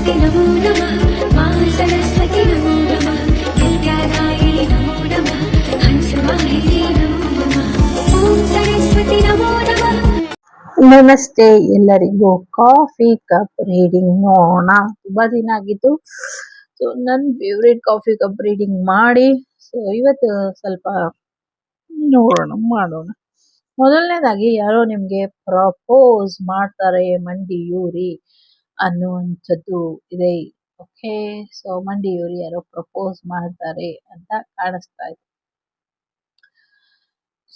सरस्वती नमो नमः मा सरस्वती नमो नमः विद्यादायिनि नमो नमः हंसवाहिनी नमो नमः ॐ सरस्वती नमो नमः। ನಮಸ್ತೆ ಎಲ್ಲರಿಗೂ. ಕಾಫಿ ಕಪ್ ರೀಡಿಂಗ್ ನೋಡೋಣ. ತುಂಬಾ ದಿನ ಆಗಿತ್ತು. ಸೊ ನನ್ನ ಫೇವ್ರೇಟ್ ಕಾಫಿ ಕಪ್ ರೀಡಿಂಗ್ ಮಾಡಿ, ಸೊ ಇವತ್ತು ಸ್ವಲ್ಪ ಮಾಡೋಣ. ಮೊದಲನೇದಾಗಿ ಯಾರೋ ನಿಮ್ಗೆ ಪ್ರಪೋಸ್ ಮಾಡ್ತಾರೆ, ಮಂಡಿಯೂರಿ ಅನ್ನುವಂಥದ್ದು ಇದೆ. ಓಕೆ, ಸೊ ಮಂಡಿಯೂರಿ ಯಾರೋ ಪ್ರಪೋಸ್ ಮಾಡ್ತಾರೆ ಅಂತ ಕಾಣಿಸ್ತಾ ಇದೆ.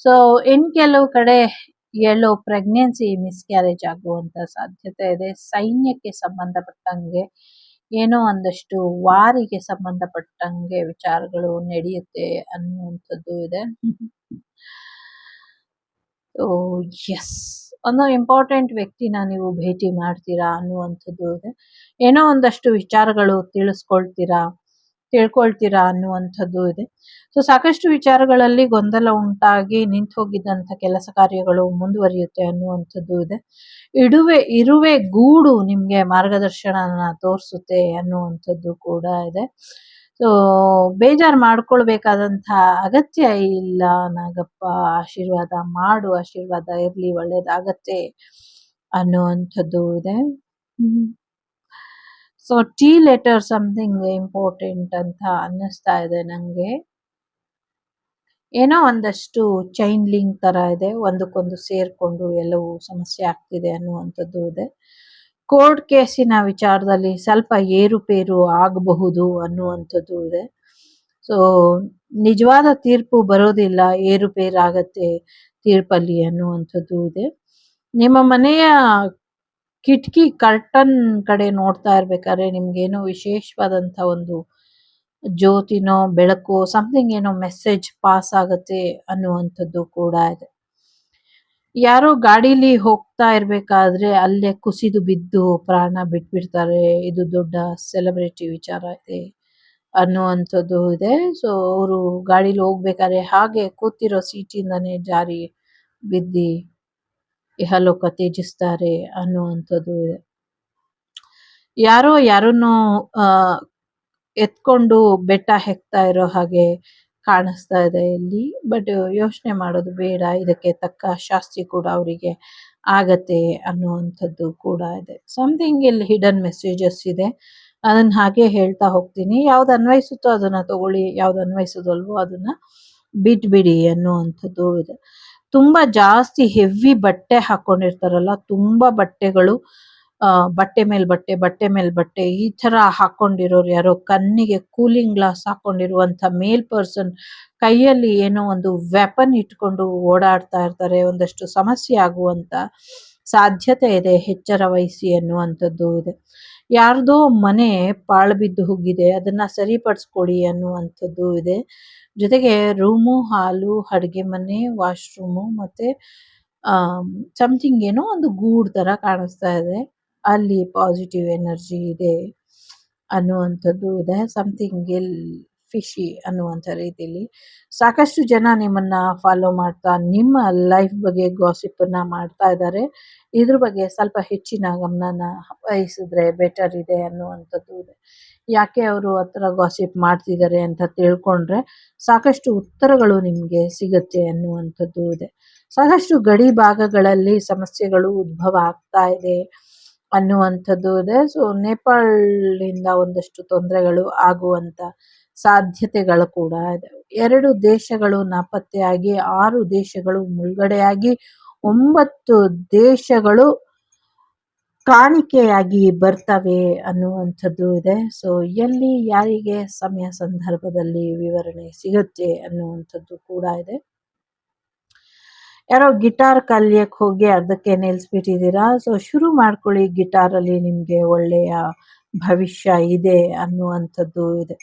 ಸೊ ಇನ್ ಕೆಲವು ಕಡೆ ಎಲ್ಲೋ ಪ್ರೆಗ್ನೆನ್ಸಿ ಮಿಸ್ಕ್ಯಾರೇಜ್ ಆಗುವಂತ ಸಾಧ್ಯತೆ ಇದೆ. ಸೈನ್ಯಕ್ಕೆ ಸಂಬಂಧಪಟ್ಟಂಗೆ ಏನೋ ಒಂದಷ್ಟು ವಾರಿಗೆ ಸಂಬಂಧಪಟ್ಟಂಗೆ ವಿಚಾರಗಳು ನಡೆಯುತ್ತೆ ಅನ್ನುವಂಥದ್ದು ಇದೆ. ಎಸ್, ಒಂದು ಇಂಪಾರ್ಟೆಂಟ್ ವ್ಯಕ್ತಿನ ನೀವು ಭೇಟಿ ಮಾಡ್ತೀರಾ ಅನ್ನುವಂಥದ್ದು ಇದೆ. ಏನೋ ಒಂದಷ್ಟು ವಿಚಾರಗಳು ತಿಳ್ಕೊಳ್ತೀರಾ ಅನ್ನುವಂಥದ್ದು ಇದೆ. ಸೊ ಸಾಕಷ್ಟು ವಿಚಾರಗಳಲ್ಲಿ ಗೊಂದಲ ಉಂಟಾಗಿ ನಿಂತು ಹೋಗಿದ್ದಂಥ ಕೆಲಸ ಕಾರ್ಯಗಳು ಮುಂದುವರಿಯುತ್ತೆ ಅನ್ನುವಂಥದ್ದು ಇದೆ. ಇರುವೆ ಗೂಡು ನಿಮ್ಗೆ ಮಾರ್ಗದರ್ಶನ ತೋರಿಸುತ್ತೆ ಅನ್ನುವಂಥದ್ದು ಕೂಡ ಇದೆ. ಸೊ ಬೇಜಾರು ಮಾಡ್ಕೊಳ್ಬೇಕಾದಂಥ ಅಗತ್ಯ ಇಲ್ಲ ನಾಗಪ್ಪ, ಆಶೀರ್ವಾದ ಮಾಡು, ಆಶೀರ್ವಾದ ಇರ್ಲಿ, ಒಳ್ಳೇದಾಗತ್ತೆ ಅನ್ನುವಂಥದ್ದು ಇದೆ. So T letter something important ಅಂತ ಅನ್ನಿಸ್ತಾ ಇದೆ ನಂಗೆ. ಏನೋ ಒಂದಷ್ಟು ಚೈನ್ ಲಿಂಕ್ ತರ ಇದೆ, ಒಂದಕ್ಕೊಂದು ಸೇರ್ಕೊಂಡು ಎಲ್ಲವೂ ಸಮಸ್ಯೆ ಆಗ್ತಿದೆ ಅನ್ನುವಂಥದ್ದು ಇದೆ. ಕೋರ್ಟ್ ಕೇಸಿನ ವಿಚಾರದಲ್ಲಿ ಸ್ವಲ್ಪ ಏರುಪೇರು ಆಗಬಹುದು ಅನ್ನುವಂಥದ್ದು ಇದೆ. ಸೊ ನಿಜವಾದ ತೀರ್ಪು ಬರೋದಿಲ್ಲ, ಏರುಪೇರಾಗತ್ತೆ ತೀರ್ಪಲ್ಲಿ ಅನ್ನುವಂಥದ್ದು ಇದೆ. ನಿಮ್ಮ ಮನೆಯ ಕಿಟಕಿ ಕರ್ಟನ್ ಕಡೆ ನೋಡ್ತಾ ಇರ್ಬೇಕಾದ್ರೆ ನಿಮ್ಗೇನೋ ವಿಶೇಷವಾದಂಥ ಒಂದು ಜ್ಯೋತಿನೋ ಬೆಳಕು ಸಮಥಿಂಗ್ ಏನೋ ಮೆಸೇಜ್ ಪಾಸ್ ಆಗತ್ತೆ ಅನ್ನುವಂಥದ್ದು ಕೂಡ ಇದೆ. ಯಾರೋ ಗಾಡಿಲಿ ಹೋಗ್ತಾ ಇರ್ಬೇಕಾದ್ರೆ ಅಲ್ಲೇ ಕುಸಿದು ಬಿದ್ದು ಪ್ರಾಣ ಬಿಟ್ಬಿಡ್ತಾರೆ, ಇದು ದೊಡ್ಡ ಸೆಲೆಬ್ರಿಟಿ ವಿಚಾರ ಇದೆ ಅನ್ನುವಂಥದ್ದು ಇದೆ. ಸೊ ಅವರು ಗಾಡಿಲಿ ಹೋಗ್ಬೇಕಾದ್ರೆ ಹಾಗೆ ಕೂತಿರೋ ಸೀಟಿಂದಾನೇ ಜಾರಿ ಬಿದ್ದಿ ಇಹಲೋಕ ತ್ಯಜಿಸ್ತಾರೆ ಅನ್ನುವಂಥದ್ದು ಇದೆ. ಯಾರನ್ನೋ ಎತ್ಕೊಂಡು ಬೆಟ್ಟ ಹೆಕ್ತಾ ಇರೋ ಹಾಗೆ ಕಾಣಿಸ್ತಾ ಇದೆ ಇಲ್ಲಿ. ಬಟ್ ಯೋಚನೆ ಮಾಡೋದು ಬೇಡ, ಇದಕ್ಕೆ ತಕ್ಕ ಶಾಸ್ತಿ ಕೂಡ ಅವರಿಗೆ ಆಗತ್ತೆ ಅನ್ನುವಂಥದ್ದು ಕೂಡ ಇದೆ. ಸಮಥಿಂಗ್ ಇಲ್ಲಿ ಹಿಡನ್ ಮೆಸೇಜಸ್ ಇದೆ, ಅದನ್ನ ಹಾಗೆ ಹೇಳ್ತಾ ಹೋಗ್ತೀನಿ. ಯಾವ್ದು ಅನ್ವಯಿಸುತ್ತೋ ಅದನ್ನ ತಗೊಳ್ಳಿ, ಯಾವ್ದು ಅನ್ವಯಿಸೋದಲ್ವೋ ಅದನ್ನ ಬಿಟ್ಬಿಡಿ ಅನ್ನುವಂಥದ್ದು ಇದೆ. ತುಂಬಾ ಜಾಸ್ತಿ ಹೆವಿ ಬಟ್ಟೆ ಹಾಕೊಂಡಿರ್ತಾರಲ್ಲ, ತುಂಬಾ ಬಟ್ಟೆಗಳು, ಬಟ್ಟೆ ಮೇಲ್ ಬಟ್ಟೆ ಈ ತರ ಹಾಕೊಂಡಿರೋರು ಯಾರೋ, ಕಣ್ಣಿಗೆ ಕೂಲಿಂಗ್ ಗ್ಲಾಸ್ ಹಾಕೊಂಡಿರುವಂತ ಮೇಲ್ ಪರ್ಸನ್ ಕೈಯಲ್ಲಿ ಏನೋ ಒಂದು ವೆಪನ್ ಇಟ್ಕೊಂಡು ಓಡಾಡ್ತಾ ಇರ್ತಾರೆ. ಒಂದಷ್ಟು ಸಮಸ್ಯೆ ಆಗುವಂತ ಸಾಧ್ಯತೆ ಇದೆ, ಎಚ್ಚರ ವಹಿಸಿ ಅನ್ನುವಂಥದ್ದು ಇದೆ. ಯಾರ್ದೋ ಮನೆ ಪಾಳು ಬಿದ್ದು ಹೋಗಿದೆ, ಅದನ್ನ ಸರಿಪಡಿಸ್ಕೊಡಿ ಅನ್ನುವಂಥದ್ದು ಇದೆ. ಜೊತೆಗೆ ರೂಮು, ಹಾಲು, ಅಡುಗೆ ಮನೆ, ವಾಶ್ರೂಮು ಮತ್ತೆ ಸಮಥಿಂಗ್ ಏನೋ ಒಂದು ಗೂಡ್ ತರ ಕಾಣಿಸ್ತಾ ಇದೆ, ಅಲ್ಲಿ ಪಾಸಿಟಿವ್ ಎನರ್ಜಿ ಇದೆ ಅನ್ನುವಂಥದ್ದು ಇದೆ. ಸಮಥಿಂಗ್ ಫಿಶಿ ಅನ್ನುವಂಥ ರೀತಿಯಲ್ಲಿ ಸಾಕಷ್ಟು ಜನ ನಿಮ್ಮನ್ನ ಫಾಲೋ ಮಾಡ್ತಾ ನಿಮ್ಮ ಲೈಫ್ ಬಗ್ಗೆ ಗಾಸಿಪ್ಪನ್ನ ಮಾಡ್ತಾ ಇದ್ದಾರೆ. ಇದ್ರ ಬಗ್ಗೆ ಸ್ವಲ್ಪ ಹೆಚ್ಚಿನ ಗಮನನ ವಹಿಸಿದ್ರೆ ಬೆಟರ್ ಇದೆ ಅನ್ನುವಂಥದ್ದು ಇದೆ. ಯಾಕೆ ಅವರು ಆ ಥರ ಗಾಸಿಪ್ ಮಾಡ್ತಿದ್ದಾರೆ ಅಂತ ತಿಳ್ಕೊಂಡ್ರೆ ಸಾಕಷ್ಟು ಉತ್ತರಗಳು ನಿಮಗೆ ಸಿಗುತ್ತೆ ಅನ್ನುವಂಥದ್ದು ಇದೆ. ಸಾಕಷ್ಟು ಗಡಿ ಭಾಗಗಳಲ್ಲಿ ಸಮಸ್ಯೆಗಳು ಉದ್ಭವ ಆಗ್ತಾ ಇದೆ ಅನ್ನುವಂಥದ್ದು ಇದೆ. ಸೊ ನೇಪಾಳದಿಂದ ಒಂದಷ್ಟು ತೊಂದರೆಗಳು ಆಗುವಂತ ಸಾಧ್ಯತೆಗಳು ಕೂಡ ಇದೆ. 2 ದೇಶಗಳು ನಾಪತ್ತೆಯಾಗಿ 6 ದೇಶಗಳು ಮುಳುಗಡೆಯಾಗಿ 9 ದೇಶಗಳು ಕಾಣಿಕೆಯಾಗಿ ಬರ್ತವೆ ಅನ್ನುವಂಥದ್ದು ಇದೆ. ಸೊ ಎಲ್ಲಿ ಯಾರಿಗೆ ಸಮಯ ಸಂದರ್ಭದಲ್ಲಿ ವಿವರಣೆ ಸಿಗುತ್ತೆ ಅನ್ನುವಂಥದ್ದು ಕೂಡ ಇದೆ. ಯಾರೋ ಗಿಟಾರ್ ಕಲಿಯಕ್ಕೆ ಹೋಗಿ ಅರ್ಧಕ್ಕೆ ನಿಲ್ಲಿಸ್ಬಿಟ್ಟಿದ್ದೀರಾ, ಸೊ ಶುರು ಮಾಡ್ಕೊಳ್ಳಿ. ಗಿಟಾರಲ್ಲಿ ನಿಮಗೆ ಒಳ್ಳೆಯ ಭವಿಷ್ಯ ಇದೆ ಅನ್ನುವಂಥದ್ದು ಇದೆ.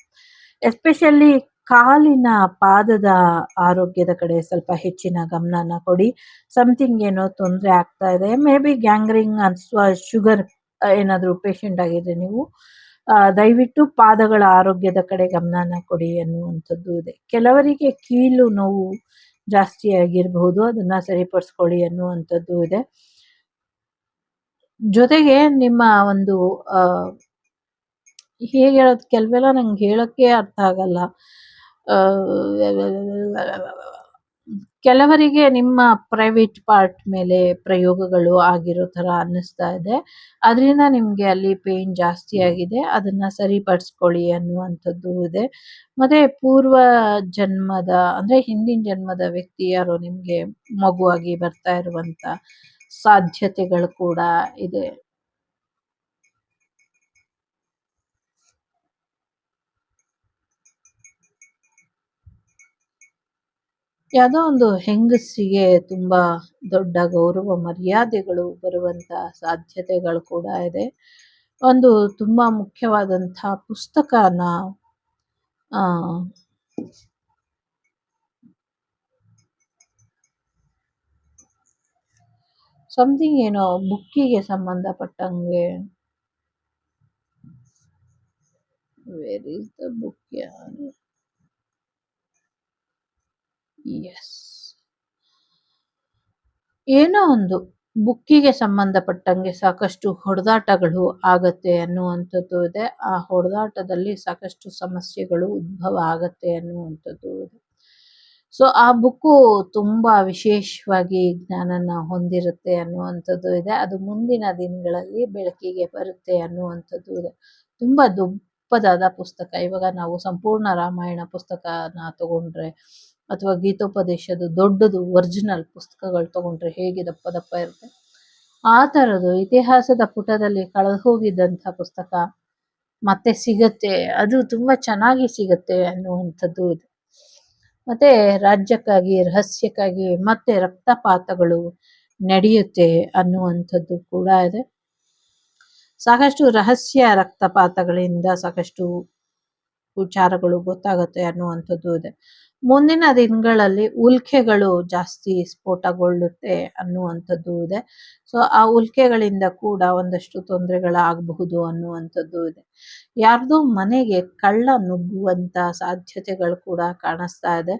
ಎಸ್ಪೆಷಲಿ ಕಾಲಿನ ಪಾದದ ಆರೋಗ್ಯದ ಕಡೆ ಸ್ವಲ್ಪ ಹೆಚ್ಚಿನ ಗಮನನ ಕೊಡಿ. ಸಮಥಿಂಗ್ ಏನೋ ತೊಂದರೆ ಆಗ್ತಾ ಇದೆ, ಮೇ ಬಿ ಗ್ಯಾಂಗ್ರಿಂಗ್ ಅಥವಾ ಶುಗರ್ ಏನಾದರೂ ಪೇಷಂಟ್ ಆಗಿದ್ರೆ ನೀವು ದಯವಿಟ್ಟು ಪಾದಗಳ ಆರೋಗ್ಯದ ಕಡೆ ಗಮನನ ಕೊಡಿ ಅನ್ನುವಂಥದ್ದು ಇದೆ. ಕೆಲವರಿಗೆ ಕೀಲು ನೋವು ಜಾಸ್ತಿ ಆಗಿರಬಹುದು, ಅದನ್ನ ಸರಿಪಡಿಸ್ಕೊಳ್ಳಿ ಅನ್ನುವಂಥದ್ದು ಇದೆ. ಜೊತೆಗೆ ನಿಮ್ಮ ಒಂದು ಹೇಗೆ ಹೇಳೋದು ಕೆಲವೆಲ್ಲ ನಂಗೆ ಹೇಳೋಕ್ಕೆ ಅರ್ಥ ಆಗಲ್ಲ. ಕೆಲವರಿಗೆ ನಿಮ್ಮ ಪ್ರೈವೇಟ್ ಪಾರ್ಟ್ ಮೇಲೆ ಪ್ರಯೋಗಗಳು ಆಗಿರೋ ಥರ ಅನ್ನಿಸ್ತಾ ಇದೆ. ಅದರಿಂದ ನಿಮ್ಗೆ ಅಲ್ಲಿ ಪೇನ್ ಜಾಸ್ತಿ ಆಗಿದೆ. ಅದನ್ನ ಸರಿಪಡಿಸ್ಕೊಳ್ಳಿ ಅನ್ನುವಂಥದ್ದು ಇದೆ. ಮತ್ತೆ ಪೂರ್ವ ಜನ್ಮದ ಅಂದ್ರೆ ಹಿಂದಿನ ಜನ್ಮದ ವ್ಯಕ್ತಿ ಯಾರೋ ನಿಮ್ಗೆ ಮಗುವಾಗಿ ಬರ್ತಾ ಇರುವಂತ ಸಾಧ್ಯತೆಗಳು ಕೂಡ ಇದೆ. ಯಾವುದೋ ಒಂದು ಹೆಂಗಸಿಗೆ ತುಂಬಾ ದೊಡ್ಡ ಗೌರವ ಮರ್ಯಾದೆಗಳು ಬರುವಂತ ಸಾಧ್ಯತೆಗಳು ಕೂಡ ಇದೆ. ಒಂದು ತುಂಬಾ ಮುಖ್ಯವಾದಂತಹ ಪುಸ್ತಕನ ಆ ಸಮಥಿಂಗ್ ಏನೋ ಬುಕ್ಕಿಗೆ ಸಂಬಂಧಪಟ್ಟಂಗೆ. ವೇರ್ ಈಸ್ ದ ಬುಕ್ ಯಾರು? ಎಸ್, ಏನೋ ಒಂದು ಬುಕ್ಕಿಗೆ ಸಂಬಂಧಪಟ್ಟಂಗೆ ಸಾಕಷ್ಟು ಹೊಡೆದಾಟಗಳು ಆಗತ್ತೆ ಅನ್ನುವಂಥದ್ದು ಇದೆ. ಆ ಹೊಡೆದಾಟದಲ್ಲಿ ಸಾಕಷ್ಟು ಸಮಸ್ಯೆಗಳು ಉದ್ಭವ ಆಗತ್ತೆ ಅನ್ನುವಂಥದ್ದು ಇದೆ. ಸೊ ಆ ಬುಕ್ಕು ತುಂಬಾ ವಿಶೇಷವಾಗಿ ಜ್ಞಾನನ ಹೊಂದಿರುತ್ತೆ ಅನ್ನುವಂಥದ್ದು ಇದೆ. ಅದು ಮುಂದಿನ ದಿನಗಳಲ್ಲಿ ಬೆಳಕಿಗೆ ಬರುತ್ತೆ ಅನ್ನುವಂಥದ್ದು ಇದೆ. ತುಂಬಾ ದೊಡ್ಡದಾದ ಪುಸ್ತಕ. ಇವಾಗ ನಾವು ಸಂಪೂರ್ಣ ರಾಮಾಯಣ ಪುಸ್ತಕನ ತಗೊಂಡ್ರೆ ಅಥವಾ ಗೀತೋಪದೇಶದ ದೊಡ್ಡದು ಒರಿಜಿನಲ್ ಪುಸ್ತಕಗಳು ತಗೊಂಡ್ರೆ ಹೇಗೆ ದಪ್ಪ ದಪ್ಪ ಇರುತ್ತೆ, ಆ ಥರದ್ದು ಇತಿಹಾಸದ ಪುಟದಲ್ಲಿ ಕಳೆದು ಹೋಗಿದ್ದಂಥ ಪುಸ್ತಕ ಮತ್ತೆ ಸಿಗತ್ತೆ. ಅದು ತುಂಬಾ ಚೆನ್ನಾಗಿ ಸಿಗತ್ತೆ ಅನ್ನುವಂಥದ್ದು ಇದೆ. ಮತ್ತೆ ರಾಜ್ಯಕ್ಕಾಗಿ ರಹಸ್ಯಕ್ಕಾಗಿ ಮತ್ತೆ ರಕ್ತಪಾತಗಳು ನಡೆಯುತ್ತೆ ಅನ್ನುವಂಥದ್ದು ಕೂಡ ಇದೆ. ಸಾಕಷ್ಟು ರಹಸ್ಯ ರಕ್ತಪಾತಗಳಿಂದ ಸಾಕಷ್ಟು ವಿಚಾರಗಳು ಗೊತ್ತಾಗುತ್ತೆ ಅನ್ನುವಂಥದ್ದು ಇದೆ. ಮುಂದಿನ ದಿನಗಳಲ್ಲಿ ಉಲ್ಕೆಗಳು ಜಾಸ್ತಿ ಸ್ಫೋಟಗೊಳ್ಳುತ್ತೆ ಅನ್ನುವಂಥದ್ದು ಇದೆ. ಸೊ ಆ ಉಲ್ಕೆಗಳಿಂದ ಕೂಡ ಒಂದಷ್ಟು ತೊಂದರೆಗಳಾಗಬಹುದು ಅನ್ನುವಂಥದ್ದು ಇದೆ. ಯಾರ್ದೋ ಮನೆಗೆ ಕಳ್ಳ ನುಗ್ಗುವಂತ ಸಾಧ್ಯತೆಗಳು ಕೂಡ ಕಾಣಿಸ್ತಾ ಇದೆ.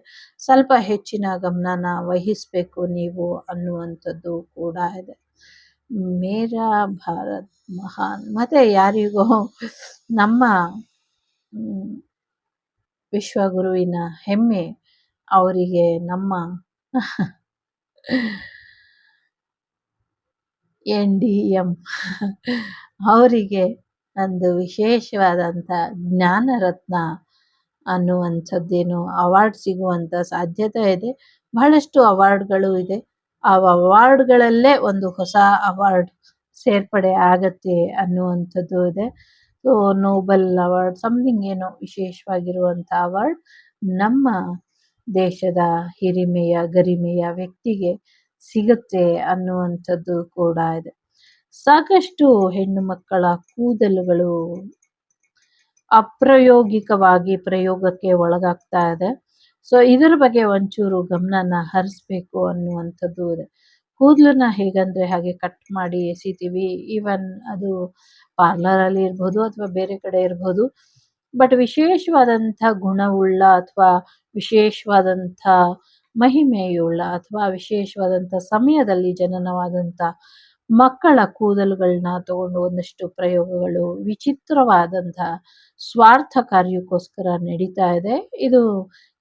ಸ್ವಲ್ಪ ಹೆಚ್ಚಿನ ಗಮನನ ವಹಿಸ್ಬೇಕು ನೀವು ಅನ್ನುವಂಥದ್ದು ಕೂಡ ಇದೆ. ಮೇರಾ ಭಾರತ್ ಮಹಾನ್. ಮತ್ತೆ ಯಾರಿಗೋ ನಮ್ಮ ವಿಶ್ವಗುರುವಿನ ಹೆಮ್ಮೆ ಅವರಿಗೆ ನಮ್ಮ NDM ಅವರಿಗೆ ಒಂದು ವಿಶೇಷವಾದಂಥ ಜ್ಞಾನ ರತ್ನ ಅನ್ನುವಂಥದ್ದೇನು ಅವಾರ್ಡ್ ಸಿಗುವಂಥ ಸಾಧ್ಯತೆ ಇದೆ. ಬಹಳಷ್ಟು ಅವಾರ್ಡ್ಗಳು ಇದೆ. ಆ ಅವಾರ್ಡ್ಗಳಲ್ಲೇ ಒಂದು ಹೊಸ ಅವಾರ್ಡ್ ಸೇರ್ಪಡೆ ಆಗತ್ತೆ ಅನ್ನುವಂಥದ್ದು ಇದೆ. ಸೊ ನೋಬೆಲ್ ಅವಾರ್ಡ್ ಸಮಥಿಂಗ್ ಏನೋ ವಿಶೇಷವಾಗಿರುವಂಥ ಅವಾರ್ಡ್ ನಮ್ಮ ದೇಶದ ಹಿರಿಮೆಯ ಗರಿಮೆಯ ವ್ಯಕ್ತಿಗೆ ಸಿಗುತ್ತೆ ಅನ್ನುವಂಥದ್ದು ಕೂಡ ಇದೆ. ಸಾಕಷ್ಟು ಹೆಣ್ಣು ಮಕ್ಕಳ ಕೂದಲುಗಳು ಅಪ್ರಾಯೋಗಿಕವಾಗಿ ಪ್ರಯೋಗಕ್ಕೆ ಒಳಗಾಗ್ತಾ ಇದೆ. ಸೊ ಇದರ ಬಗ್ಗೆ ಒಂಚೂರು ಗಮನನ ಹರಿಸ್ಬೇಕು ಅನ್ನುವಂಥದ್ದು ಇದೆ. ಕೂದಲನ್ನ ಹೇಗಂದ್ರೆ ಹಾಗೆ ಕಟ್ ಮಾಡಿ ಎಸಿತೀವಿ. ಈವನ್ ಅದು ಪಾರ್ಲರ್ ಅಲ್ಲಿ ಇರ್ಬೋದು ಅಥವಾ ಬೇರೆ ಕಡೆ ಇರ್ಬೋದು. ಬಟ್ ವಿಶೇಷವಾದಂಥ ಗುಣವುಳ್ಳ ಅಥವಾ ವಿಶೇಷವಾದಂಥ ಮಹಿಮೆಯುಳ್ಳ ಅಥವಾ ವಿಶೇಷವಾದಂಥ ಸಮಯದಲ್ಲಿ ಜನನವಾದಂಥ ಮಕ್ಕಳ ಕೂದಲುಗಳನ್ನ ತಗೊಂಡು ಒಂದಷ್ಟು ಪ್ರಯೋಗಗಳು ವಿಚಿತ್ರವಾದಂಥ ಸ್ವಾರ್ಥ ಕಾರ್ಯಕ್ಕೋಸ್ಕರ ನಡೀತಾ ಇದೆ. ಇದು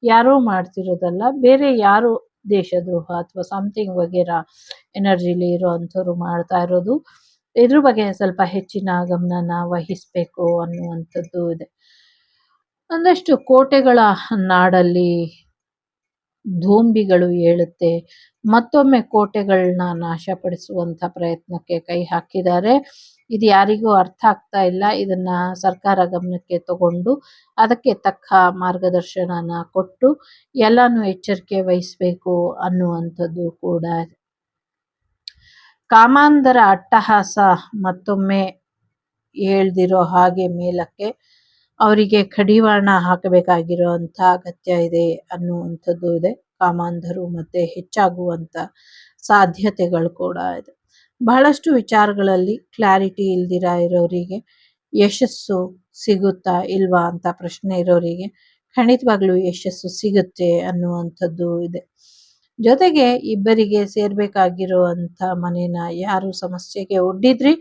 ಯಾರೋ ಮಾಡ್ತಿರೋದಲ್ಲ, ಬೇರೆ ಯಾರೋ ದೇಶದ್ರೋಹ ಅಥವಾ ಸಮಥಿಂಗ್ ವಗೇರಾ ಎನರ್ಜಿಲಿ ಇರೋ ಅಂಥವ್ರು ಮಾಡ್ತಾ ಇರೋದು. ಇದ್ರ ಬಗ್ಗೆ ಸ್ವಲ್ಪ ಹೆಚ್ಚಿನ ಗಮನನ ವಹಿಸ್ಬೇಕು ಅನ್ನುವಂಥದ್ದು ಇದೆ. ಒಂದಷ್ಟು ಕೋಟೆಗಳ ನಾಡಲ್ಲಿ ಧೋಂಬಿಗಳು ಏಳುತ್ತೆ. ಮತ್ತೊಮ್ಮೆ ಕೋಟೆಗಳನ್ನ ನಾಶಪಡಿಸುವಂತ ಪ್ರಯತ್ನಕ್ಕೆ ಕೈ ಹಾಕಿದ್ದಾರೆ. ಇದು ಯಾರಿಗೂ ಅರ್ಥ ಆಗ್ತಾ ಇಲ್ಲ. ಇದನ್ನ ಸರ್ಕಾರ ಗಮನಕ್ಕೆ ತಗೊಂಡು ಅದಕ್ಕೆ ತಕ್ಕ ಮಾರ್ಗದರ್ಶನನ ಕೊಟ್ಟು ಎಲ್ಲಾನು ಎಚ್ಚರಿಕೆ ವಹಿಸ್ಬೇಕು ಅನ್ನುವಂಥದ್ದು ಕೂಡ ಇದೆ. ಕಾಮಾಂಧರ ಅಟ್ಟಹಾಸ ಮತ್ತೊಮ್ಮೆ ಹೇಳ್ದಿರೋ ಹಾಗೆ ಮೇಲಕ್ಕೆ ಅವರಿಗೆ ಕಡಿವಾಣ ಹಾಕಬೇಕಾಗಿರುವಂಥ ಅಗತ್ಯ ಇದೆ ಅನ್ನುವಂಥದ್ದು ಇದೆ. ಕಾಮಾಂಧರು ಮತ್ತೆ ಹೆಚ್ಚಾಗುವಂಥ ಸಾಧ್ಯತೆಗಳು ಕೂಡ ಇದೆ. ಬಹಳಷ್ಟು ವಿಚಾರಗಳಲ್ಲಿ ಕ್ಲಾರಿಟಿ ಇಲ್ದಿರ ಇರೋರಿಗೆ ಯಶಸ್ಸು ಸಿಗುತ್ತಾ ಇಲ್ವಾ ಅಂತ ಪ್ರಶ್ನೆ ಇರೋರಿಗೆ ಖಂಡಿತವಾಗ್ಲೂ ಯಶಸ್ಸು ಸಿಗುತ್ತೆ ಅನ್ನುವಂಥದ್ದು ಇದೆ. ಜೊತೆಗೆ ಇಬ್ಬರಿಗೆ ಸೇರ್ಬೇಕಾಗಿರುವಂಥ ಮನೇನ ಯಾರು ಸಮಸ್ಯೆಗೆ ಒಡ್ಡಿದ್ರಿ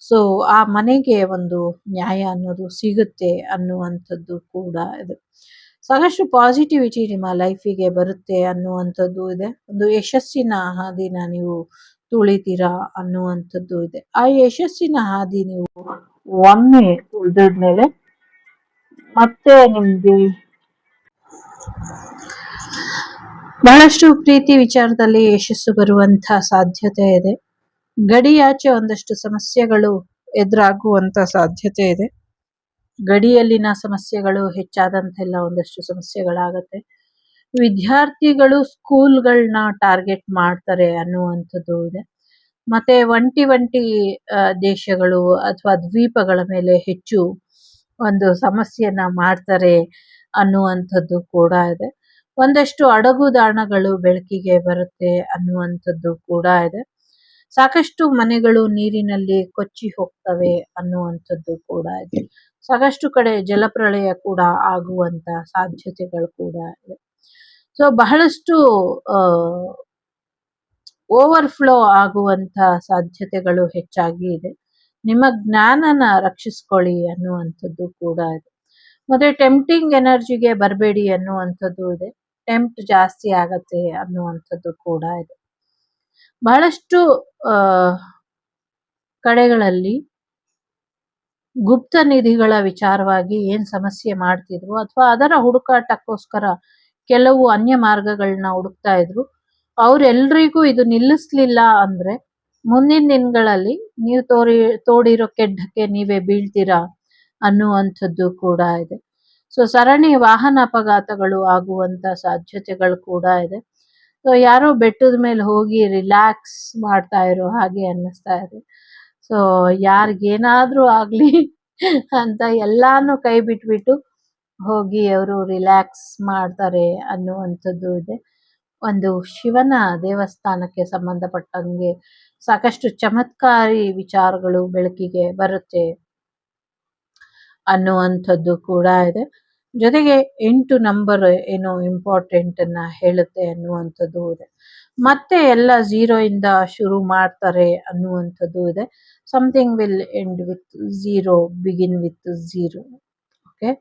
ಸೊ ಆ ಮನೆಗೆ ಒಂದು ನ್ಯಾಯ ಅನ್ನೋದು ಸಿಗುತ್ತೆ ಅನ್ನುವಂಥದ್ದು ಕೂಡ ಇದೆ. ಸಾಕಷ್ಟು ಪಾಸಿಟಿವಿಟಿ ನಿಮ್ಮ ಲೈಫಿಗೆ ಬರುತ್ತೆ ಅನ್ನುವಂಥದ್ದು ಇದೆ. ಒಂದು ಯಶಸ್ಸಿನ ಹಾದಿನ ನೀವು ತುಳಿತೀರಾ ಅನ್ನುವಂಥದ್ದು ಇದೆ. ಆ ಯಶಸ್ಸಿನ ಹಾದಿ ನೀವು ಒಮ್ಮೆ ತುಳಿದ್ಮೇಲೆ ಮತ್ತೆ ನಿಮ್ಗೆ ಬಹಳಷ್ಟು ಪ್ರೀತಿ ವಿಚಾರದಲ್ಲಿ ಯಶಸ್ಸು ಬರುವಂತ ಸಾಧ್ಯತೆ ಇದೆ. ಗಡಿಯಾಚೆ ಒಂದಷ್ಟು ಸಮಸ್ಯೆಗಳು ಎದುರಾಗುವಂತ ಸಾಧ್ಯತೆ ಇದೆ. ಗಡಿಯಲ್ಲಿನ ಸಮಸ್ಯೆಗಳು ಹೆಚ್ಚಾದಂತೆಲ್ಲ ಒಂದಷ್ಟು ಸಮಸ್ಯೆಗಳಾಗತ್ತೆ. ವಿದ್ಯಾರ್ಥಿಗಳು ಸ್ಕೂಲ್ಗಳನ್ನ ಟಾರ್ಗೆಟ್ ಮಾಡ್ತಾರೆ ಅನ್ನುವಂಥದ್ದು ಇದೆ. ಮತ್ತೆ ಒಂಟಿ ದೇಶಗಳು ಅಥವಾ ದ್ವೀಪಗಳ ಮೇಲೆ ಹೆಚ್ಚು ಒಂದು ಸಮಸ್ಯೆಯನ್ನ ಮಾಡ್ತಾರೆ ಅನ್ನುವಂಥದ್ದು ಕೂಡ ಇದೆ. ಒಂದಷ್ಟು ಅಡಗುದಾಣಗಳು ಬೆಳಕಿಗೆ ಬರುತ್ತೆ ಅನ್ನುವಂಥದ್ದು ಕೂಡ ಇದೆ. ಸಾಕಷ್ಟು ಮನೆಗಳು ನೀರಿನಲ್ಲಿ ಕೊಚ್ಚಿ ಹೋಗ್ತವೆ ಅನ್ನುವಂಥದ್ದು ಕೂಡ ಇದೆ. ಸಾಕಷ್ಟು ಕಡೆ ಜಲಪ್ರಳಯ ಕೂಡ ಆಗುವಂತ ಸಾಧ್ಯತೆಗಳು ಕೂಡ ಇದೆ. ಸೊ ಬಹಳಷ್ಟು ಓವರ್ಫ್ಲೋ ಆಗುವಂತ ಸಾಧ್ಯತೆಗಳು ಹೆಚ್ಚಾಗಿ ಇದೆ. ನಿಮ್ಮ ಜ್ಞಾನನ ರಕ್ಷಿಸ್ಕೊಳ್ಳಿ ಅನ್ನುವಂಥದ್ದು ಕೂಡ ಇದೆ. ಮತ್ತೆ ಟೆಂಪ್ಟಿಂಗ್ ಎನರ್ಜಿಗೆ ಬರಬೇಡಿ ಅನ್ನುವಂಥದ್ದು ಇದೆ. ಟೆಂಪ್ಟ್ ಜಾಸ್ತಿ ಆಗತ್ತೆ ಅನ್ನುವಂಥದ್ದು ಕೂಡ ಇದೆ. ಬಹಳಷ್ಟು ಕಡೆಗಳಲ್ಲಿ ಗುಪ್ತ ನಿಧಿಗಳ ವಿಚಾರವಾಗಿ ಏನ್ ಸಮಸ್ಯೆ ಮಾಡ್ತಿದ್ರು ಅಥವಾ ಅದರ ಹುಡುಕಾಟಕ್ಕೋಸ್ಕರ ಕೆಲವು ಅನ್ಯ ಮಾರ್ಗಗಳನ್ನ ಹುಡುಕ್ತಾ ಇದ್ರು. ಅವ್ರೆಲ್ರಿಗೂ ಇದು ನಿಲ್ಲಿಸ್ಲಿಲ್ಲ ಅಂದ್ರೆ ಮುಂದಿನ ದಿನಗಳಲ್ಲಿ ನೀವು ತೋಡಿರೋ ಕೆಡ್ಡಕ್ಕೆ ನೀವೇ ಬೀಳ್ತೀರಾ ಅನ್ನುವಂಥದ್ದು ಕೂಡ ಇದೆ. ಸೊ ಸರಣಿ ವಾಹನ ಅಪಘಾತಗಳು ಆಗುವಂತ ಸಾಧ್ಯತೆಗಳು ಕೂಡ ಇದೆ. ಸೊ ಯಾರೋ ಬೆಟ್ಟದ ಮೇಲೆ ಹೋಗಿ ರಿಲ್ಯಾಕ್ಸ್ ಮಾಡ್ತಾ ಇರೋ ಹಾಗೆ ಅನ್ನಿಸ್ತಾ ಇದೆ. ಸೊ ಯಾರಿಗೇನಾದ್ರೂ ಆಗ್ಲಿ ಅಂತ ಎಲ್ಲಾನು ಕೈ ಬಿಟ್ಬಿಟ್ಟು ಹೋಗಿ ಅವರು ರಿಲ್ಯಾಕ್ಸ್ ಮಾಡ್ತಾರೆ ಅನ್ನುವಂಥದ್ದು ಇದೆ. ಒಂದು ಶಿವನ ದೇವಸ್ಥಾನಕ್ಕೆ ಸಂಬಂಧಪಟ್ಟಂಗೆ ಸಾಕಷ್ಟು ಚಮತ್ಕಾರಿ ವಿಚಾರಗಳು ಬೆಳಕಿಗೆ ಬರುತ್ತೆ ಅನ್ನುವಂಥದ್ದು ಕೂಡ ಇದೆ. ಜೊತೆಗೆ 8 ನಂಬರ್ ಏನೋ ಇಂಪಾರ್ಟೆಂಟ್ ಅನ್ನ ಹೇಳುತ್ತೆ ಅನ್ನುವಂಥದ್ದು ಇದೆ. ಮತ್ತೆ ಎಲ್ಲ 0 ಇಂದ ಶುರು ಮಾಡ್ತಾರೆ ಅನ್ನುವಂಥದ್ದು ಇದೆ. Something will end with 0, begin with 0. Okay,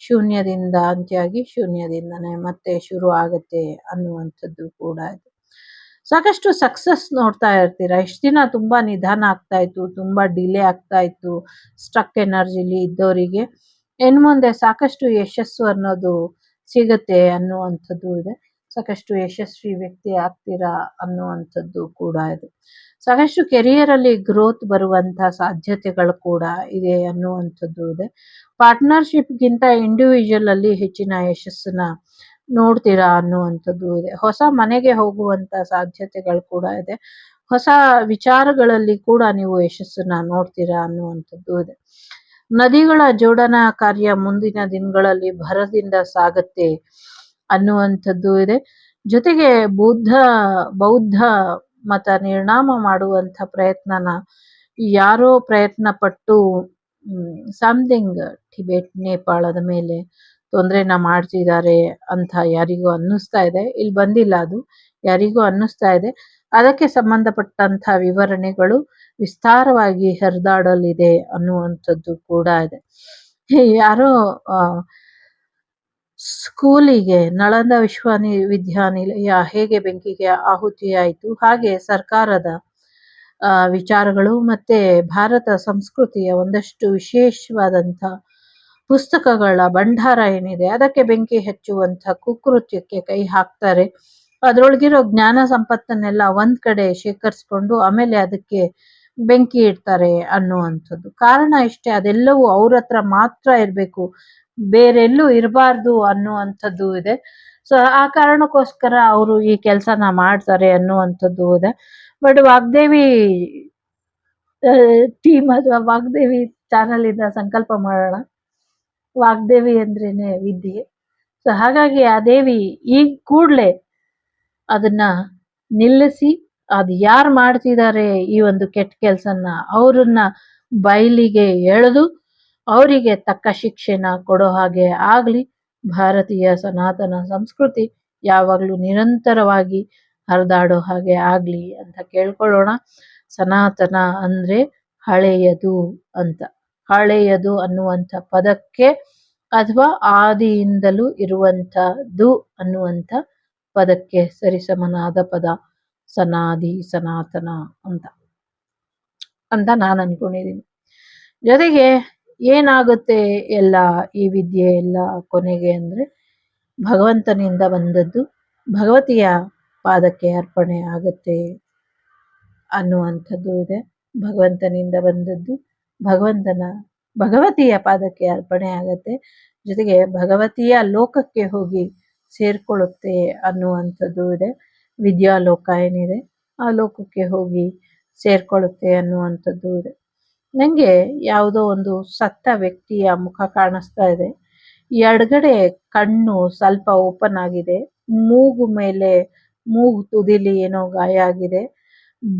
ಶೂನ್ಯದಿಂದ ಅಂತ್ಯ ಆಗಿ ಶೂನ್ಯದಿಂದನೇ ಮತ್ತೆ ಶುರು ಆಗುತ್ತೆ ಅನ್ನುವಂಥದ್ದು ಕೂಡ ಇದೆ. ಸಾಕಷ್ಟು ಸಕ್ಸಸ್ ನೋಡ್ತಾ ಇರ್ತೀರಾ. ಇಷ್ಟು ದಿನ ತುಂಬಾ ನಿಧಾನ ಆಗ್ತಾ ಇತ್ತು, ತುಂಬಾ ಡಿಲೇ ಆಗ್ತಾ ಇತ್ತು ಸ್ಟ್ರಕ್ ಎನರ್ಜಿಲಿ ಇದ್ದವರಿಗೆ ಇನ್ನು ಮುಂದೆ ಸಾಕಷ್ಟು ಯಶಸ್ಸು ಅನ್ನೋದು ಸಿಗುತ್ತೆ ಅನ್ನುವಂಥದ್ದು ಇದೆ. ಸಾಕಷ್ಟು ಯಶಸ್ವಿ ವ್ಯಕ್ತಿ ಆಗ್ತೀರಾ ಅನ್ನುವಂಥದ್ದು ಕೂಡ ಇದೆ. ಸಾಕಷ್ಟು ಕೆರಿಯರ್ ಅಲ್ಲಿ ಗ್ರೋತ್ ಬರುವಂತ ಸಾಧ್ಯತೆಗಳು ಕೂಡ ಇದೆ ಅನ್ನುವಂಥದ್ದು ಇದೆ. ಪಾರ್ಟ್ನರ್ಶಿಪ್ ಗಿಂತ ಇಂಡಿವಿಜುವಲ್ ಅಲ್ಲಿ ಹೆಚ್ಚಿನ ಯಶಸ್ಸನ್ನ ನೋಡ್ತೀರಾ ಅನ್ನುವಂಥದ್ದು ಇದೆ. ಹೊಸ ಮನೆಗೆ ಹೋಗುವಂತ ಸಾಧ್ಯತೆಗಳು ಕೂಡ ಇದೆ. ಹೊಸ ವಿಚಾರಗಳಲ್ಲಿ ಕೂಡ ನೀವು ಯಶಸ್ಸನ್ನ ನೋಡ್ತೀರಾ ಅನ್ನುವಂಥದ್ದು ಇದೆ. ನದಿಗಳ ಜೋಡಣಾ ಕಾರ್ಯ ಮುಂದಿನ ದಿನಗಳಲ್ಲಿ ಭರದಿಂದ ಸಾಗತ್ತೆ ಅನ್ನುವಂಥದ್ದು ಇದೆ. ಜೊತೆಗೆ ಬೌದ್ಧ ಮತ ನಿರ್ನಾಮ ಮಾಡುವಂತ ಪ್ರಯತ್ನನ ಯಾರೋ ಪ್ರಯತ್ನ ಪಟ್ಟು ಸಮಥಿಂಗ್ ಟಿಬೆಟ್ ನೇಪಾಳದ ಮೇಲೆ ತೊಂದ್ರೆನ ಮಾಡ್ತಿದ್ದಾರೆ ಅಂತ ಯಾರಿಗೂ ಅನ್ನಿಸ್ತಾ ಇದೆ. ಇಲ್ಲಿ ಬಂದಿಲ್ಲ, ಅದು ಯಾರಿಗೂ ಅನ್ನಿಸ್ತಾ ಇದೆ. ಅದಕ್ಕೆ ಸಂಬಂಧಪಟ್ಟಂತ ವಿವರಣೆಗಳು ವಿಸ್ತಾರವಾಗಿ ಹರಿದಾಡಲಿದೆ ಅನ್ನುವಂಥದ್ದು ಕೂಡ ಇದೆ. ಯಾರೋ ಸ್ಕೂಲಿಗೆ ನಳಂದ ವಿಶ್ವವಿದ್ಯಾನಿಲಯ ಹೇಗೆ ಬೆಂಕಿಗೆ ಆಹುತಿಯಾಯಿತು, ಹಾಗೆ ಸರ್ಕಾರದ ವಿಚಾರಗಳು ಮತ್ತೆ ಭಾರತ ಸಂಸ್ಕೃತಿಯ ಒಂದಷ್ಟು ವಿಶೇಷವಾದಂಥ ಪುಸ್ತಕಗಳ ಭಂಡಾರ ಏನಿದೆ ಅದಕ್ಕೆ ಬೆಂಕಿ ಹಚ್ಚುವಂಥ ಕುಕೃತ್ಯಕ್ಕೆ ಕೈ ಹಾಕ್ತಾರೆ. ಅದ್ರೊಳಗಿರೋ ಜ್ಞಾನ ಸಂಪತ್ತನ್ನೆಲ್ಲ ಒಂದ್ ಕಡೆ ಶೇಖರಿಸ್ಕೊಂಡು ಆಮೇಲೆ ಅದಕ್ಕೆ ಬೆಂಕಿ ಇಡ್ತಾರೆ ಅನ್ನುವಂಥದ್ದು. ಕಾರಣ ಇಷ್ಟೇ, ಅದೆಲ್ಲವೂ ಅವ್ರ ಹತ್ರ ಮಾತ್ರ ಇರ್ಬೇಕು, ಬೇರೆಲ್ಲೂ ಇರಬಾರ್ದು ಅನ್ನುವಂಥದ್ದು ಇದೆ. ಸೊ ಆ ಕಾರಣಕ್ಕೋಸ್ಕರ ಅವರು ಈ ಕೆಲಸನ ಮಾಡ್ತಾರೆ ಅನ್ನುವಂಥದ್ದು ಇದೆ. ಬಟ್ ವಾಗ್ದೇವಿ ಟೀಮ್ ಅಥವಾ ವಾಗ್ದೇವಿ ಚಾನಲ್ ಇಂದ ಸಂಕಲ್ಪ ಮಾಡೋಣ. ವಾಗ್ದೇವಿ ಅಂದ್ರೇನೆ ವಿದ್ಯೆ. ಸೊ ಹಾಗಾಗಿ ಆ ದೇವಿ ಈ ಕೂಡ್ಲೆ ಅದನ್ನ ನಿಲ್ಲಿಸಿ, ಅದು ಯಾರು ಮಾಡ್ತಿದ್ದಾರೆ ಈ ಒಂದು ಕೆಟ್ಟ ಕೆಲ್ಸನ್ನ ಅವ್ರನ್ನ ಬಯಲಿಗೆ ಎಳೆದು ಅವರಿಗೆ ತಕ್ಕ ಶಿಕ್ಷೆನ ಕೊಡೋ ಹಾಗೆ ಆಗ್ಲಿ. ಭಾರತೀಯ ಸನಾತನ ಸಂಸ್ಕೃತಿ ಯಾವಾಗ್ಲೂ ನಿರಂತರವಾಗಿ ಹರಿದಾಡೋ ಹಾಗೆ ಆಗ್ಲಿ ಅಂತ ಕೇಳ್ಕೊಳ್ಳೋಣ. ಸನಾತನ ಅಂದ್ರೆ ಹಳೆಯದು ಅಂತ. ಹಳೆಯದು ಅನ್ನುವಂಥ ಪದಕ್ಕೆ ಅಥವಾ ಆದಿಯಿಂದಲೂ ಇರುವಂಥದ್ದು ಅನ್ನುವಂಥ ಪದಕ್ಕೆ ಸರಿಸಮನಾದ ಪದ ಸನಾದಿ ಸನಾತನ ಅಂತ ಅಂತ ನಾನು ಅನ್ಕೊಂಡಿದ್ದೀನಿ. ಜೊತೆಗೆ ಏನಾಗುತ್ತೆ ಎಲ್ಲ ಈ ವಿದ್ಯೆ ಎಲ್ಲ ಕೊನೆಗೆ ಅಂದರೆ ಭಗವಂತನಿಂದ ಬಂದದ್ದು ಭಗವತಿಯ ಪಾದಕ್ಕೆ ಅರ್ಪಣೆ ಆಗುತ್ತೆ ಅನ್ನುವಂಥದ್ದು ಇದೆ. ಭಗವಂತನಿಂದ ಬಂದದ್ದು ಭಗವತಿಯ ಪಾದಕ್ಕೆ ಅರ್ಪಣೆ ಆಗತ್ತೆ, ಜೊತೆಗೆ ಭಗವತಿಯ ಲೋಕಕ್ಕೆ ಹೋಗಿ ಸೇರ್ಕೊಳ್ಳುತ್ತೆ ಅನ್ನುವಂಥದ್ದು ಇದೆ. ವಿದ್ಯಾಲೋಕ ಏನಿದೆ ಆ ಲೋಕಕ್ಕೆ ಹೋಗಿ ಸೇರ್ಕೊಳ್ಳುತ್ತೆ ಅನ್ನುವಂಥದ್ದು ಇದೆ. ನನಗೆ ಯಾವುದೋ ಒಂದು ಸತ್ತ ವ್ಯಕ್ತಿಯ ಮುಖ ಕಾಣಿಸ್ತಾ ಇದೆ. ಎಡಗಡೆ ಕಣ್ಣು ಸ್ವಲ್ಪ ಓಪನ್ ಆಗಿದೆ, ಮೂಗು ತುದಿಲಿ ಏನೋ ಗಾಯ ಆಗಿದೆ,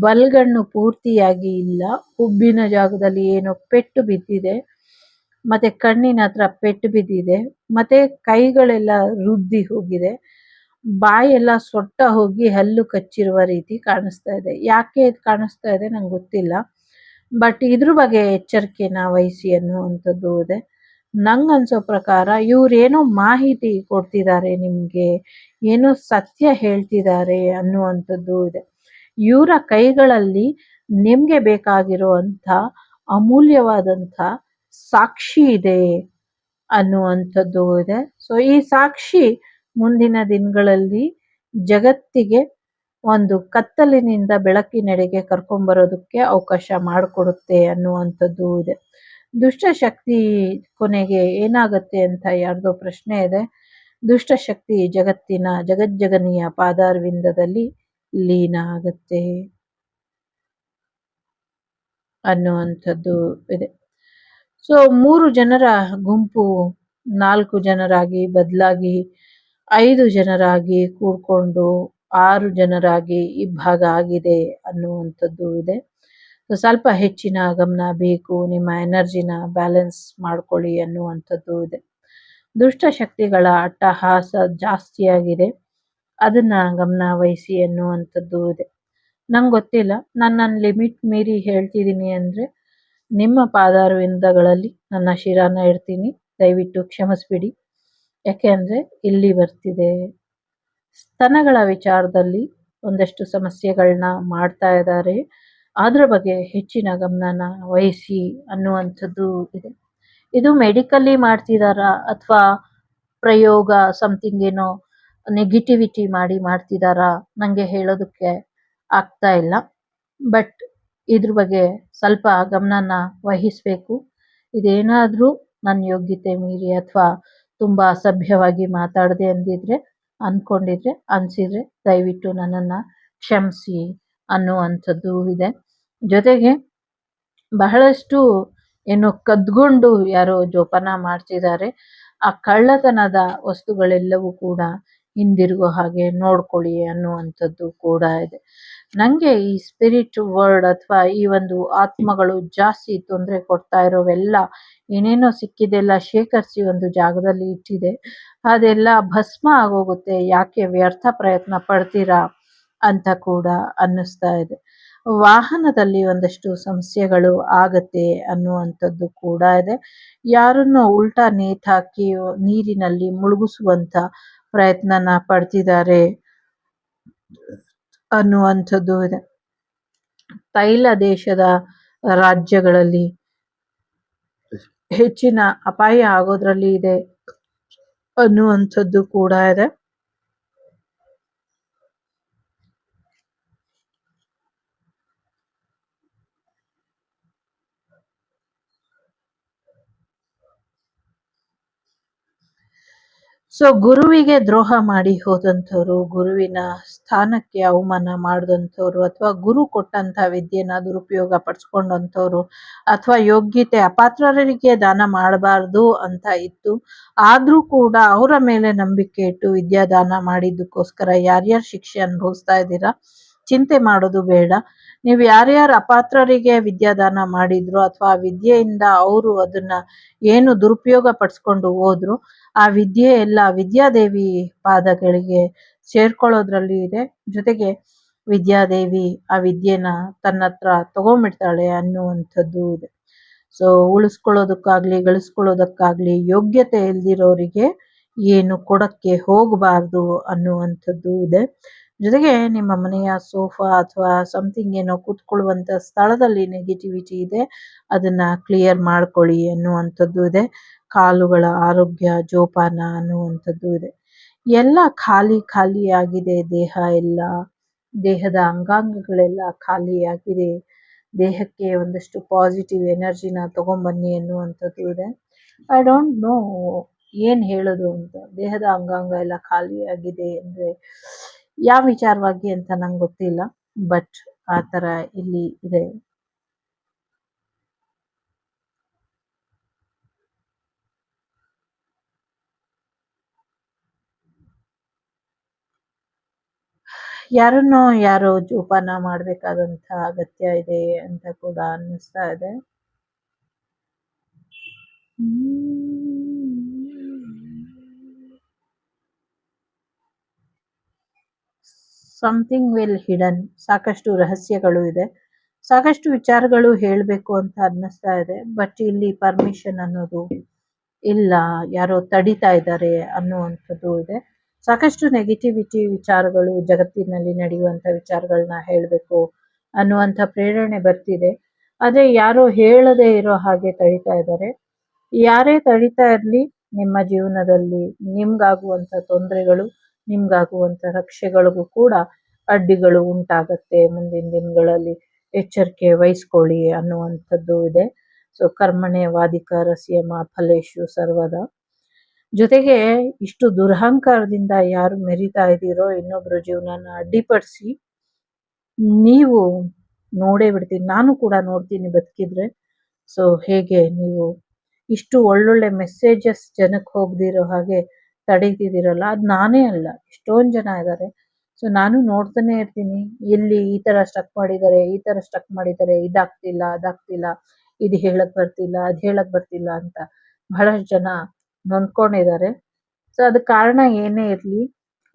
ಬಲ್ಗಣ್ಣು ಪೂರ್ತಿಯಾಗಿ ಇಲ್ಲ, ಹುಬ್ಬಿನ ಜಾಗದಲ್ಲಿ ಏನೋ ಪೆಟ್ಟು ಬಿದ್ದಿದೆ, ಮತ್ತೆ ಕಣ್ಣಿನ ಹತ್ರ ಪೆಟ್ಟು ಬಿದ್ದಿದೆ, ಮತ್ತೆ ಕೈಗಳೆಲ್ಲ ರುದ್ದಿ ಹೋಗಿದೆ, ಬಾಯೆಲ್ಲ ಸೊಟ್ಟ ಹೋಗಿ ಹಲ್ಲು ಕಚ್ಚಿರುವ ರೀತಿ ಕಾಣಿಸ್ತಾ ಇದೆ. ಯಾಕೆ ಇದು ಕಾಣಿಸ್ತಾ ಇದೆ ನಂಗೆ ಗೊತ್ತಿಲ್ಲ, ಬಟ್ ಇದ್ರ ಬಗ್ಗೆ ಎಚ್ಚರಿಕೆನ ವಹಿಸಿ ಅನ್ನುವಂಥದ್ದು ಇದೆ. ನಂಗನ್ಸೋ ಪ್ರಕಾರ ಇವ್ರೇನೋ ಮಾಹಿತಿ ಕೊಡ್ತಿದ್ದಾರೆ, ನಿಮಗೆ ಏನೋ ಸತ್ಯ ಹೇಳ್ತಿದ್ದಾರೆ ಅನ್ನುವಂಥದ್ದು ಇದೆ. ಇವರ ಕೈಗಳಲ್ಲಿ ನಿಮ್ಗೆ ಬೇಕಾಗಿರುವಂಥ ಅಮೂಲ್ಯವಾದಂಥ ಸಾಕ್ಷಿ ಇದೆ ಅನ್ನುವಂಥದ್ದು ಇದೆ. ಸೊ ಈ ಸಾಕ್ಷಿ ಮುಂದಿನ ದಿನಗಳಲ್ಲಿ ಜಗತ್ತಿಗೆ ಒಂದು ಕತ್ತಲಿನಿಂದ ಬೆಳಕಿನೆಡೆಗೆ ಕರ್ಕೊಂಬರೋದಕ್ಕೆ ಅವಕಾಶ ಮಾಡಿಕೊಡುತ್ತೆ ಅನ್ನುವಂಥದ್ದು ಇದೆ. ದುಷ್ಟಶಕ್ತಿ ಕೊನೆಗೆ ಏನಾಗತ್ತೆ ಅಂತ ಯಾರ್ದೋ ಪ್ರಶ್ನೆ ಇದೆ. ದುಷ್ಟಶಕ್ತಿ ಜಗಜ್ಜಗನಿಯ ಪಾದಾರವಿಂದದಲ್ಲಿ ಲೀನ ಆಗತ್ತೆ ಅನ್ನುವಂಥದ್ದು ಇದೆ. ಸೊ 3 ಜನರ ಗುಂಪು 4 ಜನರಾಗಿ ಬದಲಾಗಿ 5 ಜನರಾಗಿ ಕೂಡ್ಕೊಂಡು 6 ಜನರಾಗಿ ಇಬ್ಬಾಗ ಆಗಿದೆ ಅನ್ನುವಂಥದ್ದು ಇದೆ. ಸೊ ಸ್ವಲ್ಪ ಹೆಚ್ಚಿನ ಗಮನ ಬೇಕು, ನಿಮ್ಮ ಎನರ್ಜಿನ ಬ್ಯಾಲೆನ್ಸ್ ಮಾಡ್ಕೊಳ್ಳಿ ಅನ್ನುವಂಥದ್ದು ಇದೆ. ದುಷ್ಟಶಕ್ತಿಗಳ ಅಟ್ಟಹಾಸ ಜಾಸ್ತಿಯಾಗಿದೆ, ಅದನ್ನ ಗಮನ ವಹಿಸಿ ಅನ್ನುವಂಥದ್ದು ಇದೆ. ನಂಗೆ ಗೊತ್ತಿಲ್ಲ, ನನ್ನ ಲಿಮಿಟ್ ಮೀರಿ ಹೇಳ್ತಿದ್ದೀನಿ ಅಂದರೆ ನಿಮ್ಮ ಪಾದಾರವಿಂದಗಳಲ್ಲಿ ನನ್ನ ಶಿರಾನ ಇಡ್ತೀನಿ, ದಯವಿಟ್ಟು ಕ್ಷಮಿಸ್ಬಿಡಿ. ಯಾಕೆ ಅಂದರೆ ಇಲ್ಲಿ ಬರ್ತಿದೆ, ಸ್ತನಗಳ ವಿಚಾರದಲ್ಲಿ ಒಂದಷ್ಟು ಸಮಸ್ಯೆಗಳನ್ನ ಮಾಡ್ತಾ ಇದ್ದಾರೆ, ಅದ್ರ ಬಗ್ಗೆ ಹೆಚ್ಚಿನ ಗಮನನ ವಹಿಸಿ ಅನ್ನುವಂಥದ್ದು ಇದೆ. ಇದು ಮೆಡಿಕಲಿ ಮಾಡ್ತಿದಾರಾ ಅಥವಾ ಪ್ರಯೋಗ ಸಮಥಿಂಗ್ ಏನೋ ನೆಗೆಟಿವಿಟಿ ಮಾಡ್ತಿದಾರಾ ನನಗೆ ಹೇಳೋದಕ್ಕೆ ಆಗ್ತಾ ಇಲ್ಲ, ಬಟ್ ಇದ್ರ ಬಗ್ಗೆ ಸ್ವಲ್ಪ ಗಮನನ ವಹಿಸಬೇಕು. ಇದೇನಾದರೂ ನನ್ನ ಯೋಗ್ಯತೆ ಮೀರಿ ಅಥವಾ ತುಂಬ ಅಸಭ್ಯವಾಗಿ ಮಾತಾಡದೆ ಅನಿಸಿದ್ರೆ ದಯವಿಟ್ಟು ನನ್ನನ್ನು ಕ್ಷಮಿಸಿ ಅನ್ನುವಂಥದ್ದು ಇದೆ. ಜೊತೆಗೆ ಬಹಳಷ್ಟು ಏನು ಕದ್ಕೊಂಡು ಯಾರೋ ಜೋಪಾನ ಮಾಡ್ತಿದ್ದಾರೆ, ಆ ಕಳ್ಳತನದ ವಸ್ತುಗಳೆಲ್ಲವೂ ಕೂಡ ಹಿಂದಿರುಗೋ ಹಾಗೆ ನೋಡ್ಕೊಳ್ಳಿ ಅನ್ನುವಂಥದ್ದು ಕೂಡ ಇದೆ. ನನಗೆ ಈ ಸ್ಪಿರಿಟ್ ವರ್ಡ್ ಅಥವಾ ಈ ಒಂದು ಆತ್ಮಗಳು ಜಾಸ್ತಿ ತೊಂದರೆ ಕೊಡ್ತಾ ಇರೋವೆಲ್ಲ ಏನೇನೋ ಸಿಕ್ಕಿದೆಲ್ಲ ಶೇಖರಿಸಿ ಒಂದು ಜಾಗದಲ್ಲಿ ಇಟ್ಟಿದೆ, ಅದೆಲ್ಲ ಭಸ್ಮ ಆಗೋಗುತ್ತೆ, ಯಾಕೆ ವ್ಯರ್ಥ ಪ್ರಯತ್ನ ಪಡ್ತೀರಾ ಅಂತ ಕೂಡ ಅನ್ನಿಸ್ತಾ ಇದೆ. ವಾಹನದಲ್ಲಿ ಒಂದಷ್ಟು ಸಮಸ್ಯೆಗಳು ಆಗತ್ತೆ ಅನ್ನುವಂಥದ್ದು ಕೂಡ ಇದೆ. ಯಾರನ್ನೋ ಉಲ್ಟಾ ನೇತಾಕಿ ನೀರಿನಲ್ಲಿ ಮುಳುಗಿಸುವಂಥ ಪ್ರಯತ್ನನ ಪಡ್ತಿದ್ದಾರೆ ಅನ್ನುವಂಥದ್ದು ಇದೆ. ತೈಲ ದೇಶದ ರಾಜ್ಯಗಳಲ್ಲಿ ಹೆಚ್ಚಿನ ಅಪಾಯ ಆಗೋದ್ರಲ್ಲಿ ಇದೆ ಅನ್ನುವಂಥದ್ದು ಕೂಡ ಇದೆ. ಸೊ ಗುರುವಿಗೆ ದ್ರೋಹ ಮಾಡಿ ಹೋದಂಥವ್ರು, ಗುರುವಿನ ಸ್ಥಾನಕ್ಕೆ ಅವಮಾನ ಮಾಡಿದಂಥವ್ರು, ಅಥವಾ ಗುರು ಕೊಟ್ಟಂಥ ವಿದ್ಯೆನ ದುರುಪಯೋಗ ಪಡಿಸ್ಕೊಂಡಂಥವ್ರು, ಅಥವಾ ಯೋಗ್ಯತೆ ಅಪಾತ್ರರಿಗೆ ದಾನ ಮಾಡಬಾರ್ದು ಅಂತ ಇತ್ತು, ಆದರೂ ಕೂಡ ಅವರ ಮೇಲೆ ನಂಬಿಕೆ ಇಟ್ಟು ವಿದ್ಯಾದಾನ ಮಾಡಿದ್ದಕ್ಕೋಸ್ಕರ ಯಾರ್ಯಾರು ಶಿಕ್ಷೆ ಅನುಭವಿಸ್ತಾ ಇದ್ದೀರಾ ಚಿಂತೆ ಮಾಡೋದು ಬೇಡ. ನೀವು ಯಾರ್ಯಾರು ಅಪಾತ್ರರಿಗೆ ವಿದ್ಯಾದಾನ ಮಾಡಿದ್ರು ಅಥವಾ ವಿದ್ಯೆಯಿಂದ ಅವರು ಅದನ್ನ ಏನು ದುರುಪಯೋಗ ಪಡಿಸ್ಕೊಂಡು ಹೋದ್ರು, ಆ ವಿದ್ಯೆ ಎಲ್ಲ ವಿದ್ಯಾದೇವಿ ಪಾದಗಳಿಗೆ ಸೇರ್ಕೊಳ್ಳೋದ್ರಲ್ಲಿ ಇದೆ. ಜೊತೆಗೆ ವಿದ್ಯಾದೇವಿ ಆ ವಿದ್ಯೆನ ತನ್ನ ಹತ್ರ ತಗೊಂಡ್ಬಿಡ್ತಾಳೆ ಅನ್ನುವಂಥದ್ದು ಇದೆ. ಸೊ ಉಳಿಸ್ಕೊಳ್ಳೋದಕ್ಕಾಗ್ಲಿ ಗಳಿಸ್ಕೊಳ್ಳೋದಕ್ಕಾಗ್ಲಿ ಯೋಗ್ಯತೆ ಇಲ್ದಿರೋರಿಗೆ ಏನು ಕೊಡಕ್ಕೆ ಹೋಗಬಾರ್ದು ಅನ್ನುವಂಥದ್ದು ಇದೆ. ಜೊತೆಗೆ ನಿಮ್ಮ ಮನೆಯ ಸೋಫಾ ಅಥವಾ ಸಮಥಿಂಗ್ ಏನೋ ಕೂತ್ಕೊಳ್ಳುವಂಥ ಸ್ಥಳದಲ್ಲಿ ನೆಗೆಟಿವಿಟಿ ಇದೆ, ಅದನ್ನ ಕ್ಲಿಯರ್ ಮಾಡ್ಕೊಳ್ಳಿ ಅನ್ನುವಂಥದ್ದು ಇದೆ. ಕಾಲುಗಳ ಆರೋಗ್ಯ ಜೋಪಾನ ಅನ್ನುವಂಥದ್ದು ಇದೆ. ಎಲ್ಲ ಖಾಲಿ ಖಾಲಿ ಆಗಿದೆ ದೇಹ ಎಲ್ಲ, ದೇಹದ ಅಂಗಾಂಗಗಳೆಲ್ಲ ಖಾಲಿಯಾಗಿದೆ, ದೇಹಕ್ಕೆ ಒಂದಷ್ಟು ಪಾಸಿಟಿವ್ ಎನರ್ಜಿನ ತಗೊಂಬನ್ನಿ ಅನ್ನುವಂಥದ್ದು ಇದೆ. ಐ ಡೋಂಟ್ ನೋ ಏನು ಹೇಳೋದು ಅಂತ. ದೇಹದ ಅಂಗಾಂಗ ಎಲ್ಲ ಖಾಲಿಯಾಗಿದೆ ಅಂದರೆ ಯಾವ ವಿಚಾರವಾಗಿ ಅಂತ ನಂಗೆ ಗೊತ್ತಿಲ್ಲ, ಬಟ್ ಆ ಥರ ಇಲ್ಲಿ ಇದೆ. ಯಾರೋ ಜೋಪಾನ ಮಾಡಬೇಕಾದಂಥ ಅಗತ್ಯ ಇದೆ ಅಂತ ಕೂಡ ಅನ್ನಿಸ್ತಾ ಇದೆ. ಸಮಥಿಂಗ್ ವೆಲ್ ಹಿಡನ್, ಸಾಕಷ್ಟು ರಹಸ್ಯಗಳು ಇದೆ, ಸಾಕಷ್ಟು ವಿಚಾರಗಳು ಹೇಳಬೇಕು ಅಂತ ಅನ್ನಿಸ್ತಾ ಇದೆ. ಬಟ್ ಇಲ್ಲಿ ಪರ್ಮಿಷನ್ ಅನ್ನೋದು ಇಲ್ಲ, ಯಾರೋ ತಡಿತಾ ಇದ್ದಾರೆ ಅನ್ನುವಂಥದ್ದು ಇದೆ. ಸಾಕಷ್ಟು ನೆಗೆಟಿವಿಟಿ ವಿಚಾರಗಳು ಜಗತ್ತಿನಲ್ಲಿ ನಡೆಯುವಂಥ ವಿಚಾರಗಳನ್ನ ಹೇಳಬೇಕು ಅನ್ನುವಂಥ ಪ್ರೇರಣೆ ಬರ್ತಿದೆ. ಆದರೆ ಯಾರೋ ಹೇಳದೇ ಇರೋ ಹಾಗೆ ತಡಿತಾ ಇದ್ದಾರೆ. ಯಾರೇ ತಡಿತಾ ಇರಲಿ, ನಿಮ್ಮ ಜೀವನದಲ್ಲಿ ನಿಮ್ಗಾಗುವಂಥ ತೊಂದರೆಗಳು, ನಿಮ್ಗಾಗುವಂಥ ರಕ್ಷೆಗಳಿಗೂ ಕೂಡ ಅಡ್ಡಿಗಳು ಉಂಟಾಗತ್ತೆ ಮುಂದಿನ ದಿನಗಳಲ್ಲಿ. ಎಚ್ಚರಿಕೆ ವಹಿಸ್ಕೊಳ್ಳಿ ಅನ್ನುವಂಥದ್ದು ಇದೆ. ಸೊ ಕರ್ಮಣೆ ವಾದಿಕಾರಸ್ಯ ಮಾ ಫಲೇಶು ಸರ್ವದ. ಜೊತೆಗೆ ಇಷ್ಟು ದುರಹಂಕಾರದಿಂದ ಯಾರು ಮೆರಿತಾ ಇದ್ದೀರೋ ಇನ್ನೊಬ್ಬರ ಜೀವನನ ಅಡ್ಡಿಪಡಿಸಿ, ನೀವು ನೋಡೇ ಬಿಡ್ತೀನಿ, ನಾನು ಕೂಡ ನೋಡ್ತೀನಿ ಬದುಕಿದ್ರೆ. ಸೊ ಹೇಗೆ ನೀವು ಇಷ್ಟು ಒಳ್ಳೊಳ್ಳೆ ಮೆಸೇಜಸ್ ಜನಕ್ಕೆ ಹೋಗದಿರೋ ಹಾಗೆ ತಡೀತಿದ್ದೀರಲ್ಲ, ಅದು ನಾನೇ ಅಲ್ಲ, ಎಷ್ಟೊಂದು ಜನ ಇದ್ದಾರೆ. ಸೊ ನಾನು ನೋಡ್ತಾನೆ ಇರ್ತೀನಿ, ಇಲ್ಲಿ ಈ ಥರ ಸ್ಟಕ್ ಮಾಡಿದ್ದಾರೆ, ಈ ಥರ ಸ್ಟಕ್ ಮಾಡಿದ್ದಾರೆ, ಇದಾಗ್ತಿಲ್ಲ ಅದಾಗ್ತಿಲ್ಲ, ಇದು ಹೇಳಕ್ ಬರ್ತಿಲ್ಲ ಅದು ಹೇಳಕ್ ಬರ್ತಿಲ್ಲ ಅಂತ ಬಹಳಷ್ಟು ಜನ ನೊಂದ್ಕೊಂಡಿದ್ದಾರೆ. ಸೊ ಅದಕ್ಕೆ ಕಾರಣ ಏನೇ ಇರಲಿ,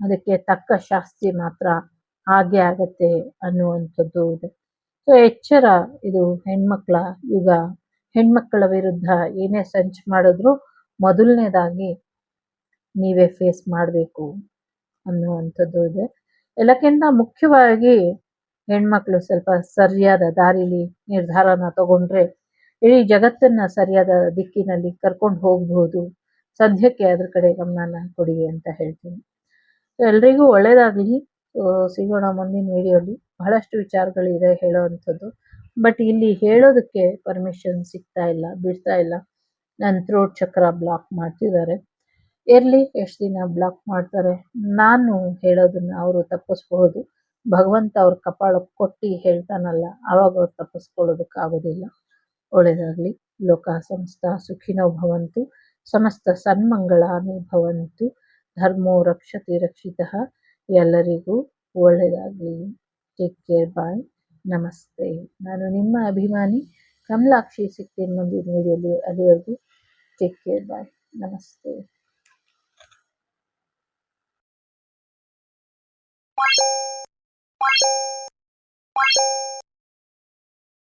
ಅದಕ್ಕೆ ತಕ್ಕ ಶಾಸ್ತಿ ಮಾತ್ರ ಹಾಗೆ ಆಗತ್ತೆ ಅನ್ನುವಂಥದ್ದು ಇದೆ. ಸೊ ಎಚ್ಚರ, ಇದು ಹೆಣ್ಮಕ್ಳ ಯುಗ. ಹೆಣ್ಮಕ್ಕಳ ವಿರುದ್ಧ ಏನೇ ಸಂಚು ಮಾಡಿದ್ರು ಮೊದಲನೇದಾಗಿ ನೀವೇ ಫೇಸ್ ಮಾಡಬೇಕು ಅನ್ನುವಂಥದ್ದು ಇದೆ. ಎಲ್ಲಕ್ಕಿಂತ ಮುಖ್ಯವಾಗಿ ಹೆಣ್ಮಕ್ಳು ಸ್ವಲ್ಪ ಸರಿಯಾದ ದಾರಿಲಿ ನಿರ್ಧಾರನ ತಗೊಂಡ್ರೆ ಇಡೀ ಜಗತ್ತನ್ನ ಸರಿಯಾದ ದಿಕ್ಕಿನಲ್ಲಿ ಕರ್ಕೊಂಡು ಹೋಗ್ಬೋದು. ಸದ್ಯಕ್ಕೆ ಅದ್ರ ಕಡೆ ಗಮನನ ಕೊಡಿ ಅಂತ ಹೇಳ್ತೀನಿ. ಎಲ್ರಿಗೂ ಒಳ್ಳೇದಾಗಲಿ. ಸಿಗೋಣ ಮುಂದಿನ ವಿಡಿಯೋಲಿ. ಬಹಳಷ್ಟು ವಿಚಾರಗಳಿದೆ ಹೇಳೋವಂಥದ್ದು, ಬಟ್ ಇಲ್ಲಿ ಹೇಳೋದಕ್ಕೆ ಪರ್ಮಿಷನ್ ಸಿಗ್ತಾ ಇಲ್ಲ, ಬಿಡ್ತಾ ಇಲ್ಲ. ನನ್ನ ಥ್ರೋಟ್ ಚಕ್ರ ಬ್ಲಾಕ್ ಮಾಡ್ತಿದ್ದಾರೆ. ಇರಲಿ, ಎಷ್ಟು ದಿನ ಬ್ಲಾಕ್ ಮಾಡ್ತಾರೆ. ನಾನು ಹೇಳೋದನ್ನ ಅವರು ತಪ್ಪಿಸ್ಬಹುದು. ಭಗವಂತ ಅವ್ರ ಕಪಾಳಕ್ಕೆ ಕೊಟ್ಟು ಹೇಳ್ತಾನಲ್ಲ, ಆವಾಗ ಅವ್ರು ತಪ್ಪಿಸ್ಕೊಳ್ಳೋದಕ್ಕಾಗೋದಿಲ್ಲ. ಒಳ್ಳೆಯದಾಗಲಿ. ಲೋಕ ಸಮಸ್ತ ಸುಖಿನೋ ಭವಂತು, ಸಮಸ್ತ ಸನ್ಮಂಗಳಾನಿ ಭವಂತು, ಧರ್ಮೋ ರಕ್ಷತಿ ರಕ್ಷಿತಃ. ಎಲ್ಲರಿಗೂ ಒಳ್ಳೆಯದಾಗಲಿ. ಟೇಕ್ ಕೇರ್, ಬಾಯ್, ನಮಸ್ತೆ. ನಾನು ನಿಮ್ಮ ಅಭಿಮಾನಿ ಕಮಲಾಕ್ಷಿ. ಸಿಗ್ತೀನಿ ಮುಂದಿನ ವಿಡಿಯೋಲಿ. ಅಲ್ಲಿವರೆಗೂ ಟೇಕ್ ಕೇರ್, ಬಾಯ್, ನಮಸ್ತೆ.